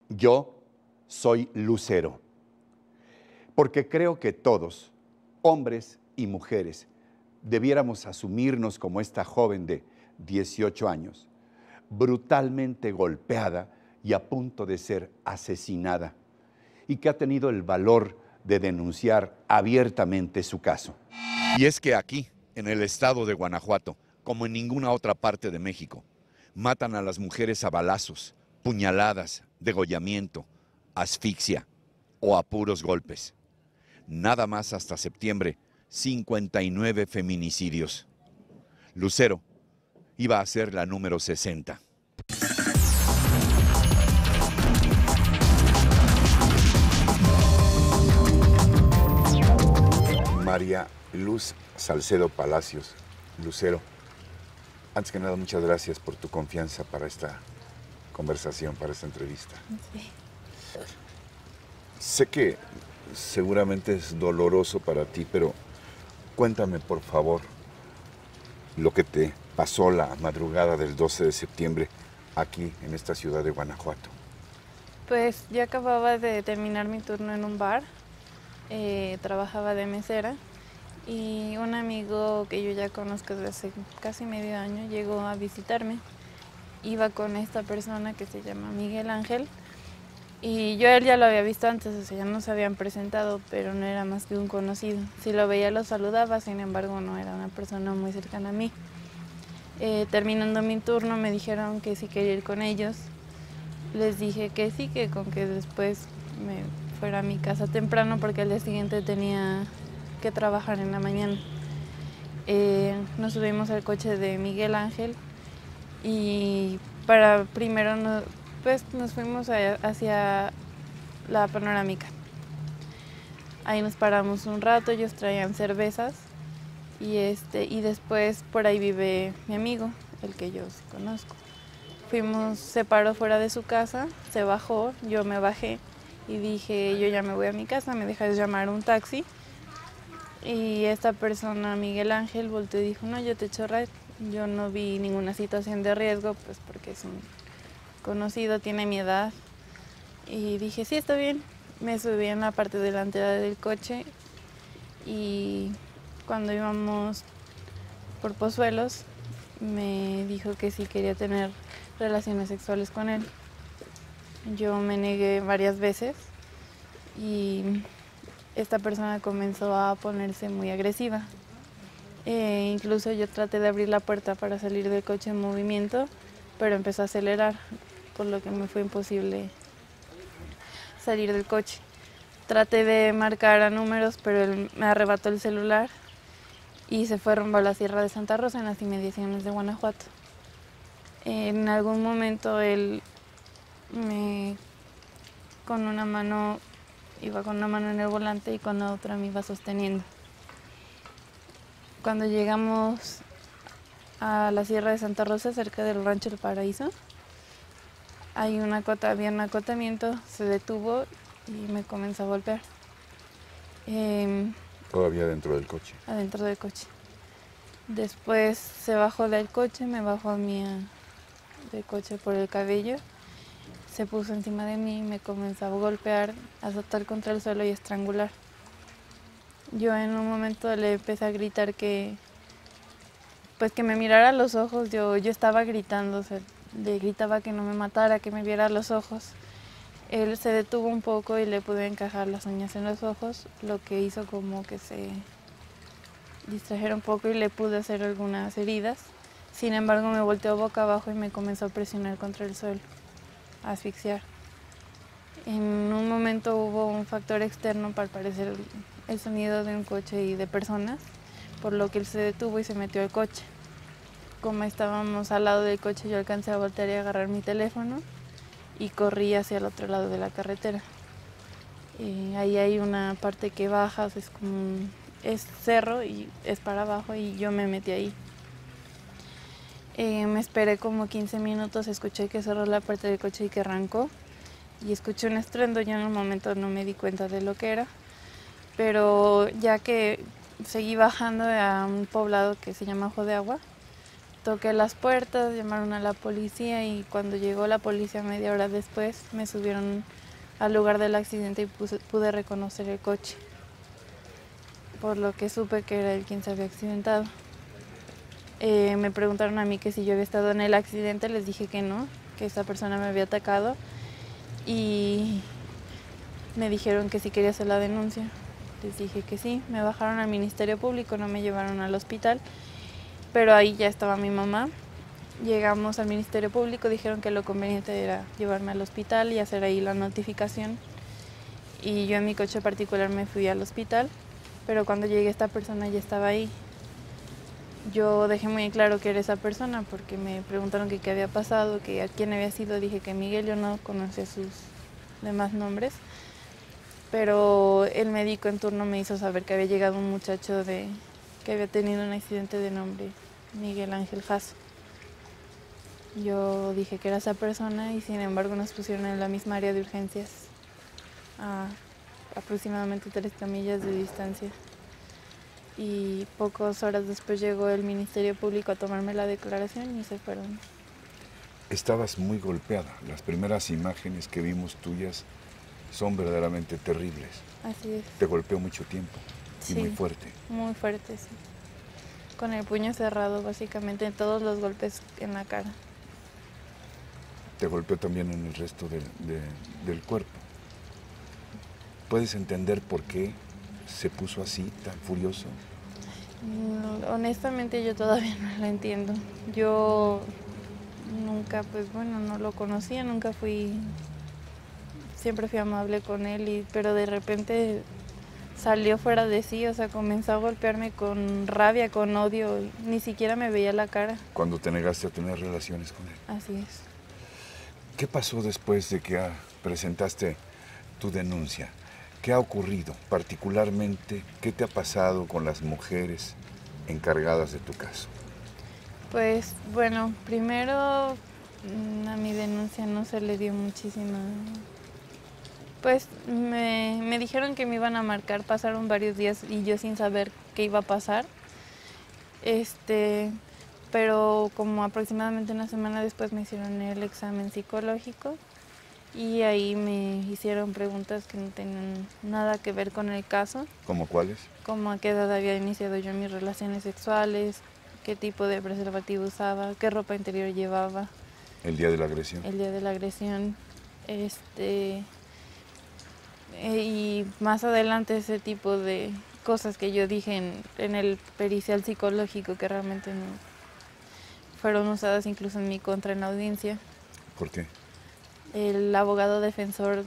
Yo soy Lucero, porque creo que todos, hombres y mujeres, debiéramos asumirnos como esta joven de 18 años, brutalmente golpeada y a punto de ser asesinada, y que ha tenido el valor de denunciar abiertamente su caso. Y es que aquí, en el estado de Guanajuato, como en ninguna otra parte de México, matan a las mujeres a balazos, puñaladas, degollamiento, asfixia o a puros golpes. Nada más hasta septiembre, 59 feminicidios. Lucero iba a ser la número 60. María Luz Salcedo Palacios, Lucero, antes que nada, muchas gracias por tu confianza para esta conversación, para esta entrevista. Sí. Sé que seguramente es doloroso para ti, pero cuéntame, por favor, lo que te pasó la madrugada del 12 de septiembre aquí en esta ciudad de Guanajuato. Pues yo acababa de terminar mi turno en un bar, trabajaba de mesera y un amigo que yo ya conozco desde hace casi medio año llegó a visitarme. Iba con esta persona que se llama Miguel Ángel y yo a él ya lo había visto antes, o sea, ya nos habían presentado, pero no era más que un conocido. Si lo veía lo saludaba, sin embargo no era una persona muy cercana a mí. Terminando mi turno me dijeron que si quería ir con ellos. Les dije que sí, que con que después me fuera a mi casa temprano porque al día siguiente tenía que trabajar en la mañana. Nos subimos al coche de Miguel Ángel y para primero nos fuimos hacia la Panorámica. Ahí nos paramos un rato, ellos traían cervezas y después por ahí vive mi amigo, el que yo sí conozco. Se paró fuera de su casa, se bajó, yo me bajé y dije, yo ya me voy a mi casa, ¿me dejas llamar un taxi? Y esta persona, Miguel Ángel, volteó y dijo, no, yo te echo red. Yo no vi ninguna situación de riesgo, pues porque es un conocido, tiene mi edad. Y dije, sí, está bien. Me subí en la parte delantera del coche y cuando íbamos por Pozuelos me dijo que sí quería tener relaciones sexuales con él. Yo me negué varias veces y esta persona comenzó a ponerse muy agresiva. Incluso yo traté de abrir la puerta para salir del coche en movimiento, pero empezó a acelerar, por lo que me fue imposible salir del coche. Traté de marcar a números, pero él me arrebató el celular y se fue rumbo a la Sierra de Santa Rosa, en las inmediaciones de Guanajuato. En algún momento él con una mano en el volante y con la otra me iba sosteniendo. Cuando llegamos a la Sierra de Santa Rosa, cerca del Rancho El Paraíso, había un acotamiento, se detuvo y me comenzó a golpear. ¿Todavía dentro del coche? Adentro del coche. Después se bajó del coche, me bajó a mí del coche por el cabello, se puso encima de mí, me comenzó a golpear, a azotar contra el suelo y a estrangular. Yo en un momento le empecé a gritar que me mirara a los ojos. Yo estaba gritando, o sea, le gritaba que no me matara, que me viera a los ojos. Él se detuvo un poco y le pude encajar las uñas en los ojos, lo que hizo como que se distrajera un poco y le pude hacer algunas heridas. Sin embargo, me volteó boca abajo y me comenzó a presionar contra el suelo, a asfixiar. En un momento hubo un factor externo, para parecer el sonido de un coche y de personas, por lo que él se detuvo y se metió al coche. Como estábamos al lado del coche, yo alcancé a voltear y agarrar mi teléfono y corrí hacia el otro lado de la carretera. Ahí hay una parte que baja, o sea, es cerro y es para abajo y yo me metí ahí. Me esperé como 15 minutos, escuché que cerró la puerta del coche y que arrancó. Y escuché un estruendo, yo en un momento no me di cuenta de lo que era. Pero ya que seguí bajando a un poblado que se llama Ojo de Agua, toqué las puertas, llamaron a la policía y cuando llegó la policía media hora después me subieron al lugar del accidente y pude reconocer el coche, por lo que supe que era él quien se había accidentado. Me preguntaron a mí que si yo había estado en el accidente, les dije que no, que esa persona me había atacado y me dijeron que si quería hacer la denuncia. Les dije que sí, me bajaron al Ministerio Público, no me llevaron al hospital, pero ahí ya estaba mi mamá. Llegamos al Ministerio Público, dijeron que lo conveniente era llevarme al hospital y hacer ahí la notificación. Y yo en mi coche particular me fui al hospital, pero cuando llegué esta persona ya estaba ahí. Yo dejé muy claro que era esa persona porque me preguntaron que qué había pasado, que a quién había sido. Dije que Miguel, yo no conocía sus demás nombres. Pero el médico en turno me hizo saber que había llegado un muchacho que había tenido un accidente de nombre Miguel Ángel Jasso. Yo dije que era esa persona y sin embargo nos pusieron en la misma área de urgencias a aproximadamente 3 camillas de distancia. Y pocas horas después llegó el Ministerio Público a tomarme la declaración y se fueron. Estabas muy golpeada. Las primeras imágenes que vimos tuyas son verdaderamente terribles. Así es. Te golpeó mucho tiempo y Sí, muy fuerte. muy fuerte, sí. Con el puño cerrado, básicamente, todos los golpes en la cara. Te golpeó también en el resto del cuerpo. ¿Puedes entender por qué se puso así, tan furioso? Honestamente yo todavía no lo entiendo. Yo nunca, pues bueno, no lo conocía, siempre fui amable con él, pero de repente salió fuera de sí, o sea, comenzó a golpearme con rabia, con odio, ni siquiera me veía la cara. Cuando te negaste a tener relaciones con él. Así es. ¿Qué pasó después de que presentaste tu denuncia? ¿Qué ha ocurrido? Particularmente, ¿qué te ha pasado con las mujeres encargadas de tu caso? Pues bueno, primero a mi denuncia no se le dio muchísima. Pues me dijeron que me iban a marcar, pasaron varios días y yo sin saber qué iba a pasar. Pero como aproximadamente una semana después me hicieron el examen psicológico y ahí me hicieron preguntas que no tenían nada que ver con el caso. ¿Cómo cuáles? Como a qué edad había iniciado yo mis relaciones sexuales, qué tipo de preservativo usaba, qué ropa interior llevaba. ¿El día de la agresión? El día de la agresión. Y más adelante ese tipo de cosas que yo dije en el pericial psicológico que realmente no fueron usadas incluso en mi contra en la audiencia. ¿Por qué? El abogado defensor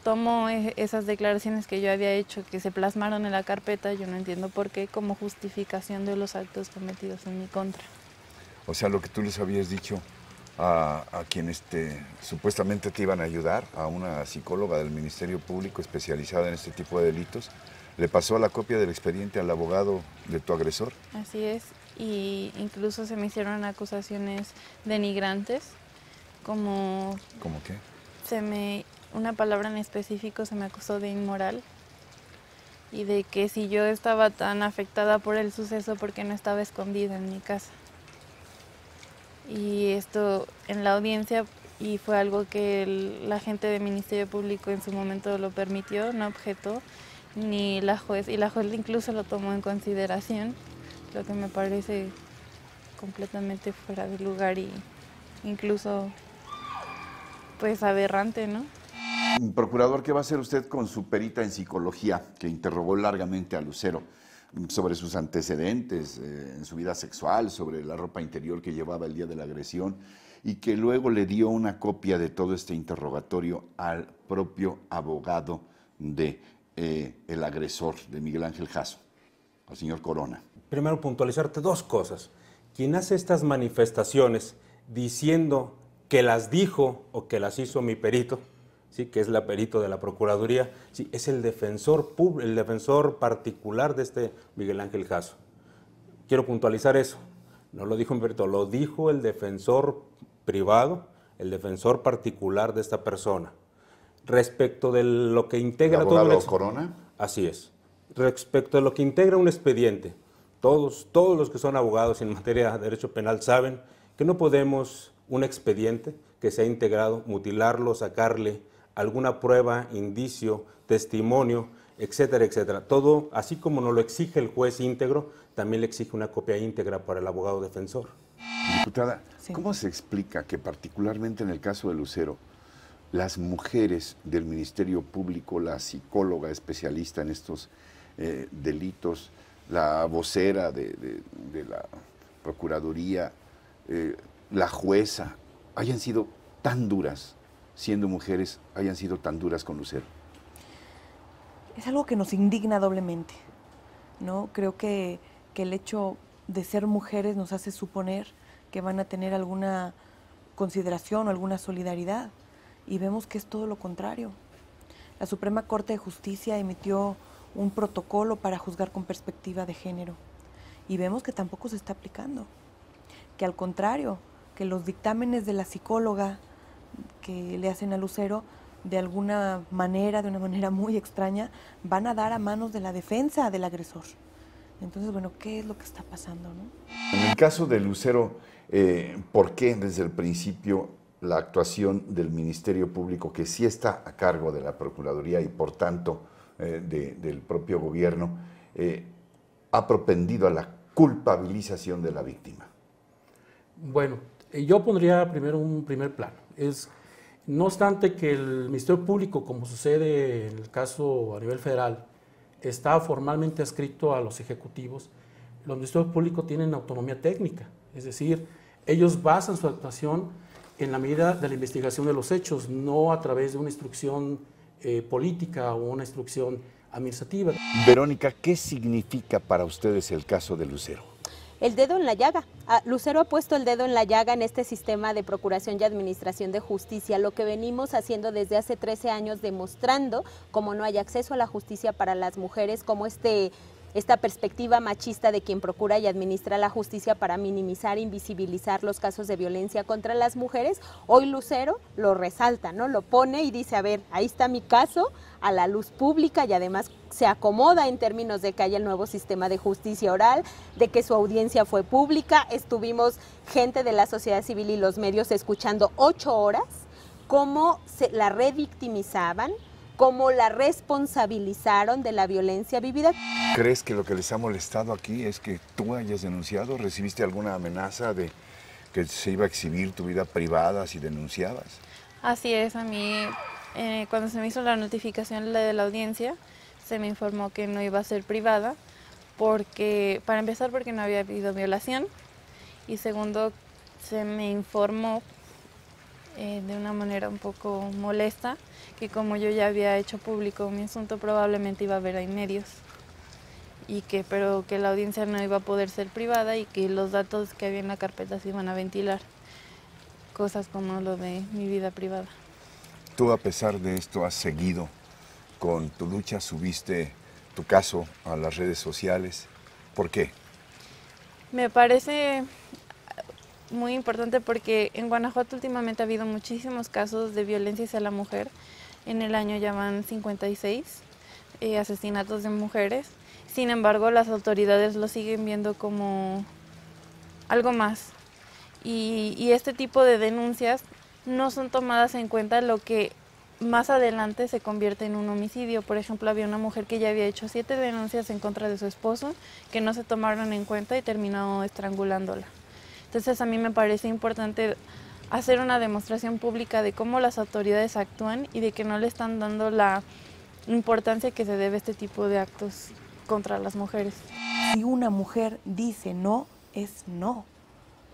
tomó esas declaraciones que yo había hecho, que se plasmaron en la carpeta, yo no entiendo por qué, como justificación de los actos cometidos en mi contra. O sea, lo que tú les habías dicho a quienes supuestamente te iban a ayudar, a una psicóloga del Ministerio Público especializada en este tipo de delitos, ¿le pasó la copia del expediente al abogado de tu agresor? Así es, y incluso se me hicieron acusaciones denigrantes, como... ¿Cómo qué? Una palabra en específico se me acusó de inmoral y de que si yo estaba tan afectada por el suceso porque no estaba escondida en mi casa. Y esto en la audiencia, y fue algo que la gente del Ministerio Público en su momento lo permitió, no objetó, ni la juez, y la juez incluso lo tomó en consideración, lo que me parece completamente fuera de lugar y incluso pues aberrante, ¿no? Procurador, ¿qué va a hacer usted con su perita en psicología que interrogó largamente a Lucero sobre sus antecedentes en su vida sexual, sobre la ropa interior que llevaba el día de la agresión y que luego le dio una copia de todo este interrogatorio al propio abogado de el agresor, de Miguel Ángel Jasso, al señor Corona? Primero, puntualizarte dos cosas. Quien hace estas manifestaciones diciendo que las dijo o que las hizo mi perito, ¿sí?, que es la perito de la Procuraduría, sí, es el defensor particular de este Miguel Ángel Jasso. Quiero puntualizar eso. No lo dijo mi perito, lo dijo el defensor privado, el defensor particular de esta persona. Respecto de lo que integra ¿El abogado Corona? Así es. Respecto de lo que integra un expediente, todos los que son abogados en materia de derecho penal saben que no podemos un expediente que se ha integrado, mutilarlo, sacarle alguna prueba, indicio, testimonio, etcétera, etcétera. Todo, así como nos lo exige el juez íntegro, también le exige una copia íntegra para el abogado defensor. Diputada, Sí. ¿cómo se explica que particularmente en el caso de Lucero, las mujeres del Ministerio Público, la psicóloga especialista en estos delitos, la vocera de la Procuraduría, la jueza, hayan sido tan duras, siendo mujeres, hayan sido tan duras con Lucero? Es algo que nos indigna doblemente, ¿no? Creo que el hecho de ser mujeres nos hace suponer que van a tener alguna consideración o alguna solidaridad, y vemos que es todo lo contrario. La Suprema Corte de Justicia emitió un protocolo para juzgar con perspectiva de género, y vemos que tampoco se está aplicando, que al contrario, que los dictámenes de la psicóloga que le hacen a Lucero, de alguna manera, de una manera muy extraña, van a dar a manos de la defensa del agresor. Entonces, bueno, ¿qué es lo que está pasando, no? En el caso de Lucero, ¿por qué desde el principio la actuación del Ministerio Público, que sí está a cargo de la Procuraduría y por tanto del propio gobierno, ha propendido a la culpabilización de la víctima? Bueno, yo pondría primero un primer plano. No obstante que el Ministerio Público, como sucede en el caso a nivel federal, está formalmente adscrito a los ejecutivos, los ministerios públicos tienen autonomía técnica, es decir, ellos basan su actuación en la medida de la investigación de los hechos, no a través de una instrucción política o una instrucción administrativa. Verónica, ¿qué significa para ustedes el caso de Lucero? El dedo en la llaga. Lucero ha puesto el dedo en la llaga en este sistema de procuración y administración de justicia, lo que venimos haciendo desde hace 13 años, demostrando cómo no hay acceso a la justicia para las mujeres, cómo esta perspectiva machista de quien procura y administra la justicia para minimizar, invisibilizar los casos de violencia contra las mujeres. Hoy Lucero lo resalta, ¿no? Lo pone y dice, a ver, ahí está mi caso a la luz pública, y además se acomoda en términos de que haya el nuevo sistema de justicia oral, de que su audiencia fue pública. Estuvimos gente de la sociedad civil y los medios escuchando 8 horas cómo se la revictimizaban, cómo la responsabilizaron de la violencia vivida. ¿Crees que lo que les ha molestado aquí es que tú hayas denunciado? ¿Recibiste alguna amenaza de que se iba a exhibir tu vida privada si denunciabas? Así es, a mí cuando se me hizo la notificación de la audiencia, se me informó que no iba a ser privada, porque, para empezar, porque no había habido violación, y segundo, se me informó de una manera un poco molesta, que como yo ya había hecho público mi asunto, probablemente iba a haber ahí medios, pero que la audiencia no iba a poder ser privada y que los datos que había en la carpeta se iban a ventilar, cosas como lo de mi vida privada. Tú, a pesar de esto, has seguido con tu lucha, subiste tu caso a las redes sociales. ¿Por qué? Me parece muy importante porque en Guanajuato últimamente ha habido muchísimos casos de violencia hacia la mujer. En el año ya van 56 asesinatos de mujeres. Sin embargo, las autoridades lo siguen viendo como algo más. Y este tipo de denuncias no son tomadas en cuenta, lo que más adelante se convierte en un homicidio. Por ejemplo, había una mujer que ya había hecho 7 denuncias en contra de su esposo, que no se tomaron en cuenta y terminó estrangulándola. Entonces, a mí me parece importante hacer una demostración pública de cómo las autoridades actúan y de que no le están dando la importancia que se debe a este tipo de actos contra las mujeres. Si una mujer dice no, es no.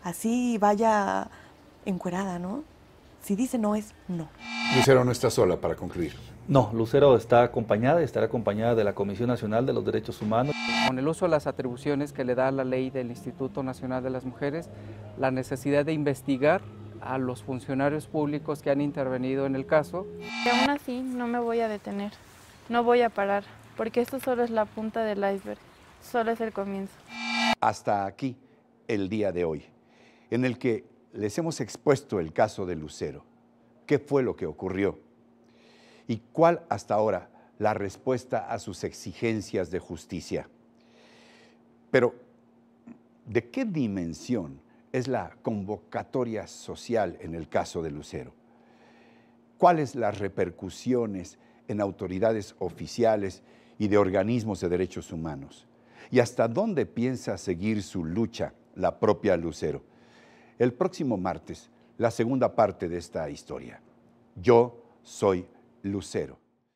Así vaya encuerada, ¿no? Si dice no, es no. Lucero no está sola, para concluir. No, Lucero está acompañada y estará acompañada de la Comisión Nacional de los Derechos Humanos. Con el uso de las atribuciones que le da la ley del Instituto Nacional de las Mujeres, la necesidad de investigar a los funcionarios públicos que han intervenido en el caso. Y aún así no me voy a detener, no voy a parar, porque esto solo es la punta del iceberg, solo es el comienzo. Hasta aquí el día de hoy, en el que les hemos expuesto el caso de Lucero. ¿Qué fue lo que ocurrió? ¿Y cuál hasta ahora la respuesta a sus exigencias de justicia? Pero ¿De qué dimensión es la convocatoria social en el caso de Lucero? ¿Cuáles las repercusiones en autoridades oficiales y de organismos de derechos humanos? ¿Y hasta dónde piensa seguir su lucha la propia Lucero? El próximo martes, la segunda parte de esta historia. Yo soy Lucero.